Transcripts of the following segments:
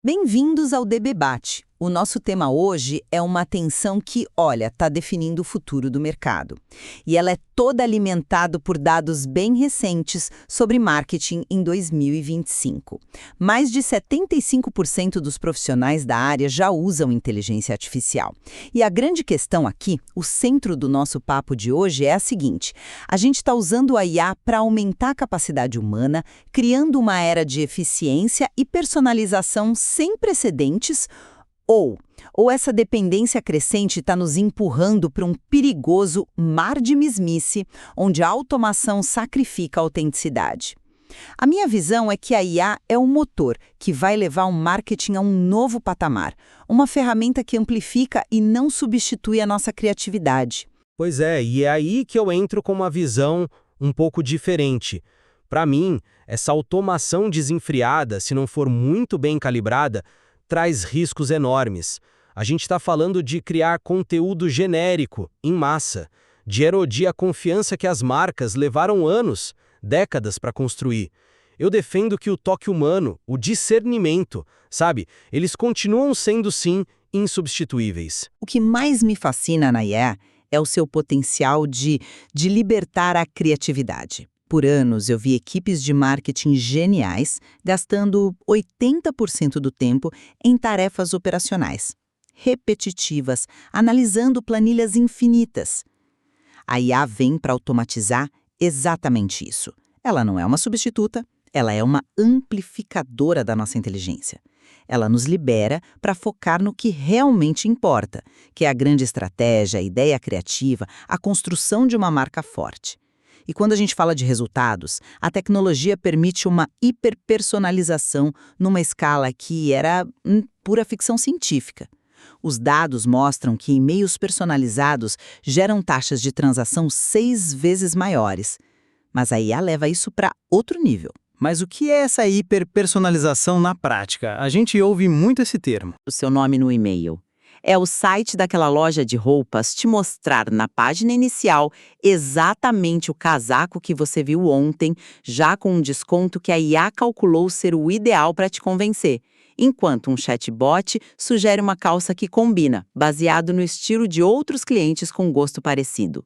Bem-vindos ao Debate. O nosso tema hoje é uma atenção que, olha, está definindo o futuro do mercado. E ela é toda alimentada por dados bem recentes sobre marketing em 2025. Mais de 75% dos profissionais da área já usam inteligência artificial. E a grande questão aqui, o centro do nosso papo de hoje é a seguinte: a gente está usando a IA para aumentar a capacidade humana, criando uma era de eficiência e personalização sem precedentes, ou essa dependência crescente está nos empurrando para um perigoso mar de mesmice, onde a automação sacrifica a autenticidade. A minha visão é que a IA é um motor que vai levar o marketing a um novo patamar, uma ferramenta que amplifica e não substitui a nossa criatividade. Pois é, e é aí que eu entro com uma visão um pouco diferente. Para mim, essa automação desenfreada, se não for muito bem calibrada, traz riscos enormes. A gente está falando de criar conteúdo genérico, em massa, de erodir a confiança que as marcas levaram anos, décadas para construir. Eu defendo que o toque humano, o discernimento, sabe, eles continuam sendo, sim, insubstituíveis. O que mais me fascina na IA é o seu potencial de libertar a criatividade. Por anos, eu vi equipes de marketing geniais gastando 80% do tempo em tarefas operacionais, repetitivas, analisando planilhas infinitas. A IA vem para automatizar exatamente isso. Ela não é uma substituta, ela é uma amplificadora da nossa inteligência. Ela nos libera para focar no que realmente importa, que é a grande estratégia, a ideia criativa, a construção de uma marca forte. E quando a gente fala de resultados, a tecnologia permite uma hiperpersonalização numa escala que era pura ficção científica. Os dados mostram que e-mails personalizados geram taxas de transação 6 vezes maiores. Mas a IA leva isso para outro nível. Mas o que é essa hiperpersonalização na prática? A gente ouve muito esse termo. O seu nome no e-mail. É o site daquela loja de roupas te mostrar na página inicial exatamente o casaco que você viu ontem, já com um desconto que a IA calculou ser o ideal para te convencer, enquanto um chatbot sugere uma calça que combina, baseado no estilo de outros clientes com gosto parecido.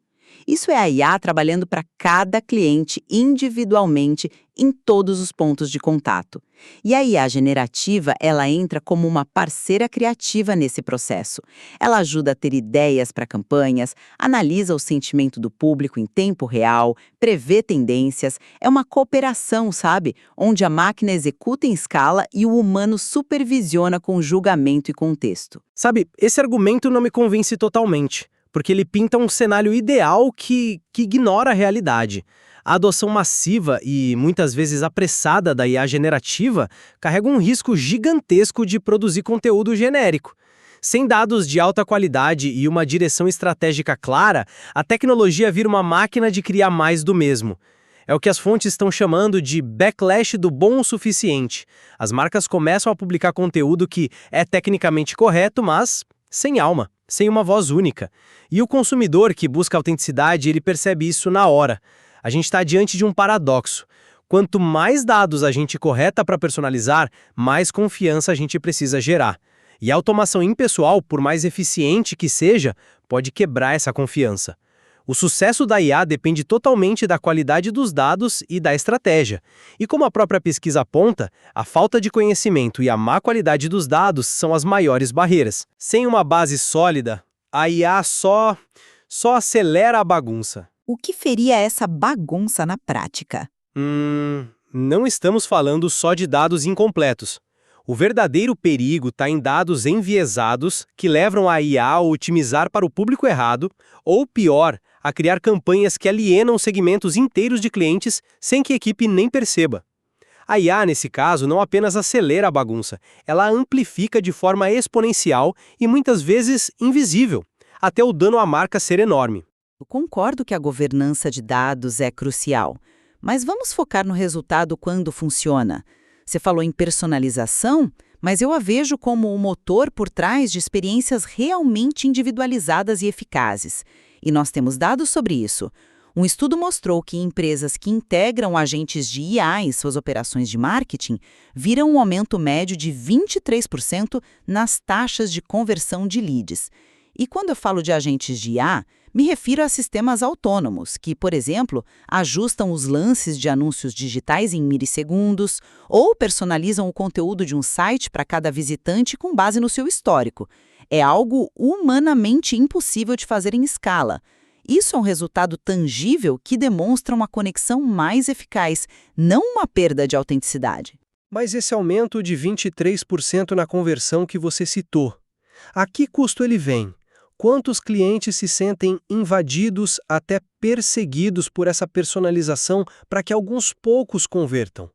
Isso é a IA trabalhando para cada cliente individualmente em todos os pontos de contato. E a IA generativa, ela entra como uma parceira criativa nesse processo. Ela ajuda a ter ideias para campanhas, analisa o sentimento do público em tempo real, prevê tendências. É uma cooperação, sabe? Onde a máquina executa em escala e o humano supervisiona com julgamento e contexto. Sabe, esse argumento não me convence totalmente, porque ele pinta um cenário ideal que ignora a realidade. A adoção massiva e, muitas vezes, apressada da IA generativa carrega um risco gigantesco de produzir conteúdo genérico. Sem dados de alta qualidade e uma direção estratégica clara, a tecnologia vira uma máquina de criar mais do mesmo. É o que as fontes estão chamando de backlash do bom o suficiente. As marcas começam a publicar conteúdo que é tecnicamente correto, mas sem alma, sem uma voz única. E o consumidor que busca autenticidade, ele percebe isso na hora. A gente está diante de um paradoxo. Quanto mais dados a gente coleta para personalizar, mais confiança a gente precisa gerar. E a automação impessoal, por mais eficiente que seja, pode quebrar essa confiança. O sucesso da IA depende totalmente da qualidade dos dados e da estratégia. E como a própria pesquisa aponta, a falta de conhecimento e a má qualidade dos dados são as maiores barreiras. Sem uma base sólida, a IA só acelera a bagunça. O que faria essa bagunça na prática? Não estamos falando só de dados incompletos. O verdadeiro perigo está em dados enviesados que levam a IA a otimizar para o público errado, ou pior, a criar campanhas que alienam segmentos inteiros de clientes sem que a equipe nem perceba. A IA, nesse caso, não apenas acelera a bagunça, ela amplifica de forma exponencial e muitas vezes invisível, até o dano à marca ser enorme. Eu concordo que a governança de dados é crucial, mas vamos focar no resultado quando funciona. Você falou em personalização, mas eu a vejo como o motor por trás de experiências realmente individualizadas e eficazes. E nós temos dados sobre isso. Um estudo mostrou que empresas que integram agentes de IA em suas operações de marketing viram um aumento médio de 23% nas taxas de conversão de leads. E quando eu falo de agentes de IA, me refiro a sistemas autônomos, que, por exemplo, ajustam os lances de anúncios digitais em milissegundos ou personalizam o conteúdo de um site para cada visitante com base no seu histórico. É algo humanamente impossível de fazer em escala. Isso é um resultado tangível que demonstra uma conexão mais eficaz, não uma perda de autenticidade. Mas esse aumento de 23% na conversão que você citou, a que custo ele vem? Quantos clientes se sentem invadidos, até perseguidos por essa personalização para que alguns poucos convertam?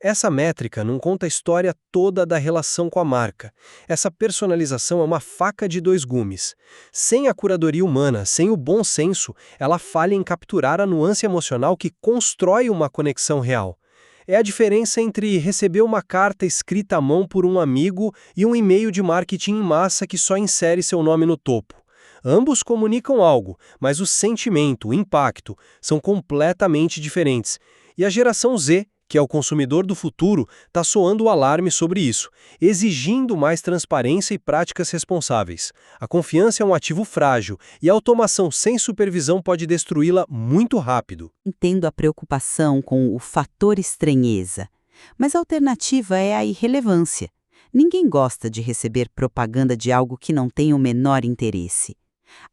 Essa métrica não conta a história toda da relação com a marca. Essa personalização é uma faca de dois gumes. Sem a curadoria humana, sem o bom senso, ela falha em capturar a nuance emocional que constrói uma conexão real. É a diferença entre receber uma carta escrita à mão por um amigo e um e-mail de marketing em massa que só insere seu nome no topo. Ambos comunicam algo, mas o sentimento, o impacto, são completamente diferentes. E a geração Z, que é o consumidor do futuro, está soando o alarme sobre isso, exigindo mais transparência e práticas responsáveis. A confiança é um ativo frágil e a automação sem supervisão pode destruí-la muito rápido. Entendo a preocupação com o fator estranheza, mas a alternativa é a irrelevância. Ninguém gosta de receber propaganda de algo que não tem o menor interesse.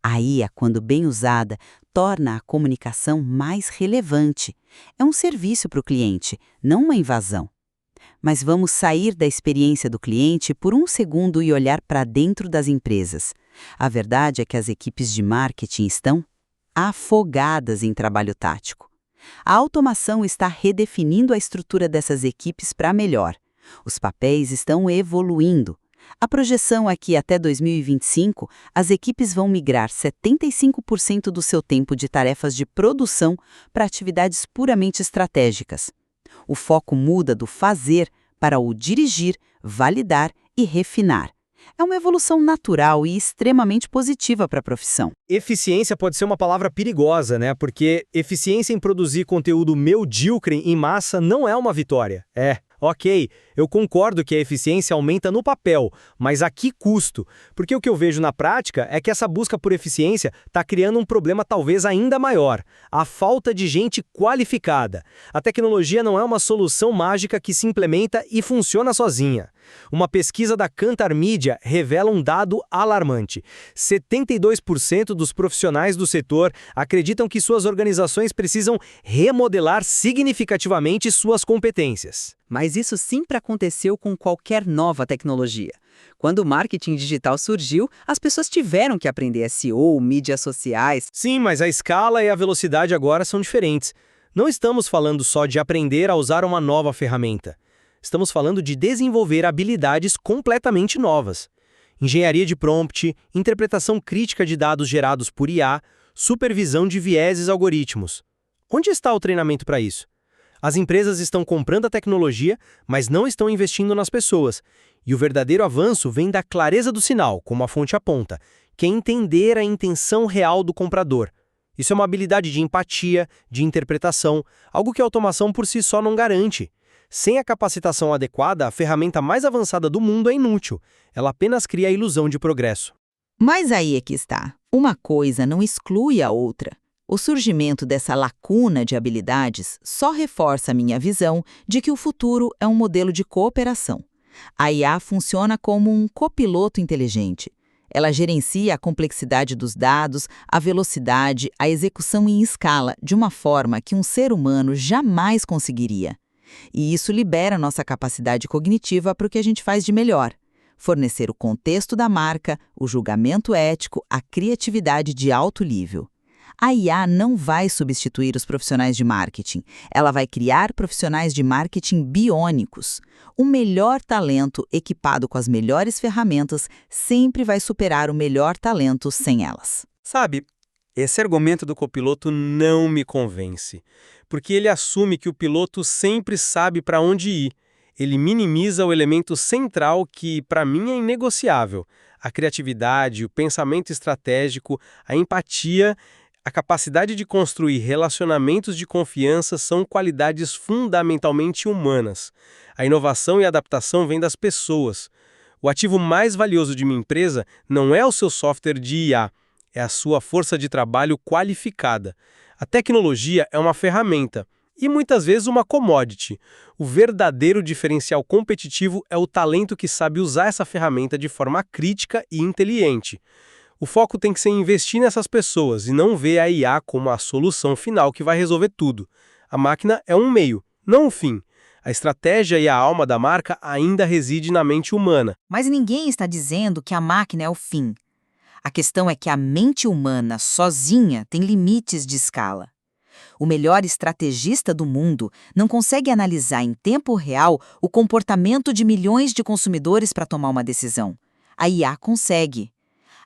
A IA, quando bem usada, torna a comunicação mais relevante. É um serviço para o cliente, não uma invasão. Mas vamos sair da experiência do cliente por um segundo e olhar para dentro das empresas. A verdade é que as equipes de marketing estão afogadas em trabalho tático. A automação está redefinindo a estrutura dessas equipes para melhor. Os papéis estão evoluindo. A projeção é que, até 2025, as equipes vão migrar 75% do seu tempo de tarefas de produção para atividades puramente estratégicas. O foco muda do fazer para o dirigir, validar e refinar. É uma evolução natural e extremamente positiva para a profissão. Eficiência pode ser uma palavra perigosa, né? Porque eficiência em produzir conteúdo medíocre em massa não é uma vitória. Ok, eu concordo que a eficiência aumenta no papel, mas a que custo? Porque o que eu vejo na prática é que essa busca por eficiência está criando um problema talvez ainda maior: a falta de gente qualificada. A tecnologia não é uma solução mágica que se implementa e funciona sozinha. Uma pesquisa da Kantar Media revela um dado alarmante. 72% dos profissionais do setor acreditam que suas organizações precisam remodelar significativamente suas competências. Mas isso sempre aconteceu com qualquer nova tecnologia. Quando o marketing digital surgiu, as pessoas tiveram que aprender SEO, mídias sociais. Sim, mas a escala e a velocidade agora são diferentes. Não estamos falando só de aprender a usar uma nova ferramenta. Estamos falando de desenvolver habilidades completamente novas. Engenharia de prompt, interpretação crítica de dados gerados por IA, supervisão de vieses algoritmos. Onde está o treinamento para isso? As empresas estão comprando a tecnologia, mas não estão investindo nas pessoas. E o verdadeiro avanço vem da clareza do sinal, como a fonte aponta, que é entender a intenção real do comprador. Isso é uma habilidade de empatia, de interpretação, algo que a automação por si só não garante. Sem a capacitação adequada, a ferramenta mais avançada do mundo é inútil. Ela apenas cria a ilusão de progresso. Mas aí é que está. Uma coisa não exclui a outra. O surgimento dessa lacuna de habilidades só reforça a minha visão de que o futuro é um modelo de cooperação. A IA funciona como um copiloto inteligente. Ela gerencia a complexidade dos dados, a velocidade, a execução em escala, de uma forma que um ser humano jamais conseguiria. E isso libera nossa capacidade cognitiva para o que a gente faz de melhor: fornecer o contexto da marca, o julgamento ético, a criatividade de alto nível. A IA não vai substituir os profissionais de marketing. Ela vai criar profissionais de marketing biônicos. O melhor talento, equipado com as melhores ferramentas, sempre vai superar o melhor talento sem elas. Sabe, esse argumento do copiloto não me convence, porque ele assume que o piloto sempre sabe para onde ir. Ele minimiza o elemento central que, para mim, é inegociável: a criatividade, o pensamento estratégico, a empatia. A capacidade de construir relacionamentos de confiança são qualidades fundamentalmente humanas. A inovação e a adaptação vêm das pessoas. O ativo mais valioso de minha empresa não é o seu software de IA, é a sua força de trabalho qualificada. A tecnologia é uma ferramenta e muitas vezes uma commodity. O verdadeiro diferencial competitivo é o talento que sabe usar essa ferramenta de forma crítica e inteligente. O foco tem que ser em investir nessas pessoas e não ver a IA como a solução final que vai resolver tudo. A máquina é um meio, não um fim. A estratégia e a alma da marca ainda reside na mente humana. Mas ninguém está dizendo que a máquina é o fim. A questão é que a mente humana, sozinha, tem limites de escala. O melhor estrategista do mundo não consegue analisar em tempo real o comportamento de milhões de consumidores para tomar uma decisão. A IA consegue.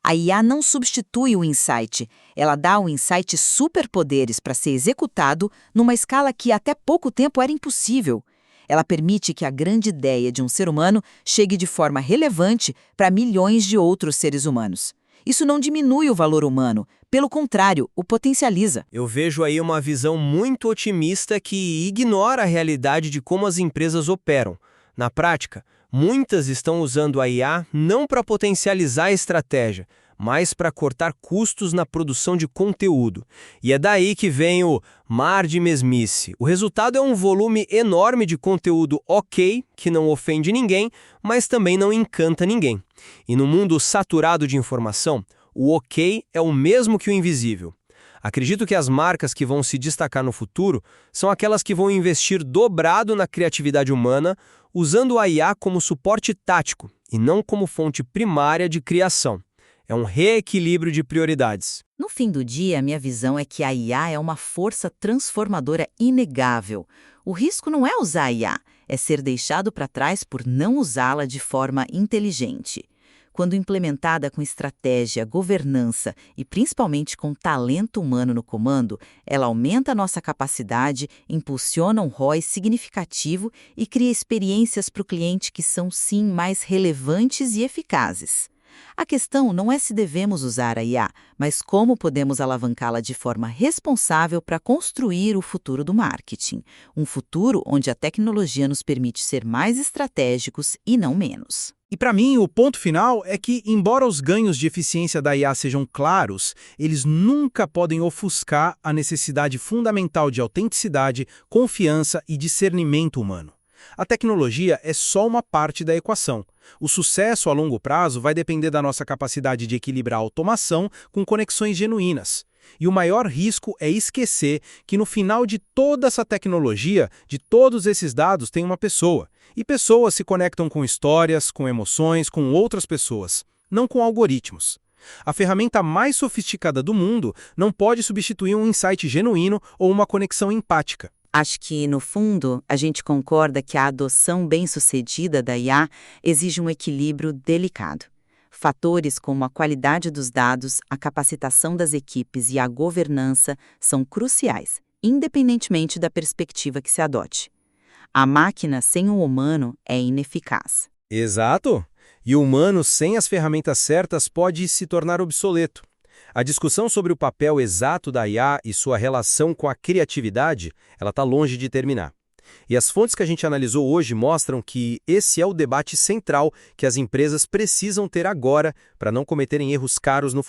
A IA não substitui o insight, ela dá ao insight superpoderes para ser executado numa escala que até pouco tempo era impossível. Ela permite que a grande ideia de um ser humano chegue de forma relevante para milhões de outros seres humanos. Isso não diminui o valor humano, pelo contrário, o potencializa. Eu vejo aí uma visão muito otimista que ignora a realidade de como as empresas operam. Na prática, muitas estão usando a IA não para potencializar a estratégia, mas para cortar custos na produção de conteúdo. E é daí que vem o mar de mesmice. O resultado é um volume enorme de conteúdo ok, que não ofende ninguém, mas também não encanta ninguém. E no mundo saturado de informação, o ok é o mesmo que o invisível. Acredito que as marcas que vão se destacar no futuro são aquelas que vão investir dobrado na criatividade humana, usando a IA como suporte tático e não como fonte primária de criação. É um reequilíbrio de prioridades. No fim do dia, minha visão é que a IA é uma força transformadora inegável. O risco não é usar a IA, é ser deixado para trás por não usá-la de forma inteligente. Quando implementada com estratégia, governança e principalmente com talento humano no comando, ela aumenta a nossa capacidade, impulsiona um ROI significativo e cria experiências para o cliente que são, sim, mais relevantes e eficazes. A questão não é se devemos usar a IA, mas como podemos alavancá-la de forma responsável para construir o futuro do marketing. Um futuro onde a tecnologia nos permite ser mais estratégicos e não menos. E para mim, o ponto final é que, embora os ganhos de eficiência da IA sejam claros, eles nunca podem ofuscar a necessidade fundamental de autenticidade, confiança e discernimento humano. A tecnologia é só uma parte da equação. O sucesso a longo prazo vai depender da nossa capacidade de equilibrar a automação com conexões genuínas. E o maior risco é esquecer que no final de toda essa tecnologia, de todos esses dados, tem uma pessoa. E pessoas se conectam com histórias, com emoções, com outras pessoas, não com algoritmos. A ferramenta mais sofisticada do mundo não pode substituir um insight genuíno ou uma conexão empática. Acho que, no fundo, a gente concorda que a adoção bem-sucedida da IA exige um equilíbrio delicado. Fatores como a qualidade dos dados, a capacitação das equipes e a governança são cruciais, independentemente da perspectiva que se adote. A máquina sem o humano é ineficaz. Exato! E o humano sem as ferramentas certas pode se tornar obsoleto. A discussão sobre o papel exato da IA e sua relação com a criatividade, ela está longe de terminar. E as fontes que a gente analisou hoje mostram que esse é o debate central que as empresas precisam ter agora para não cometerem erros caros no futuro.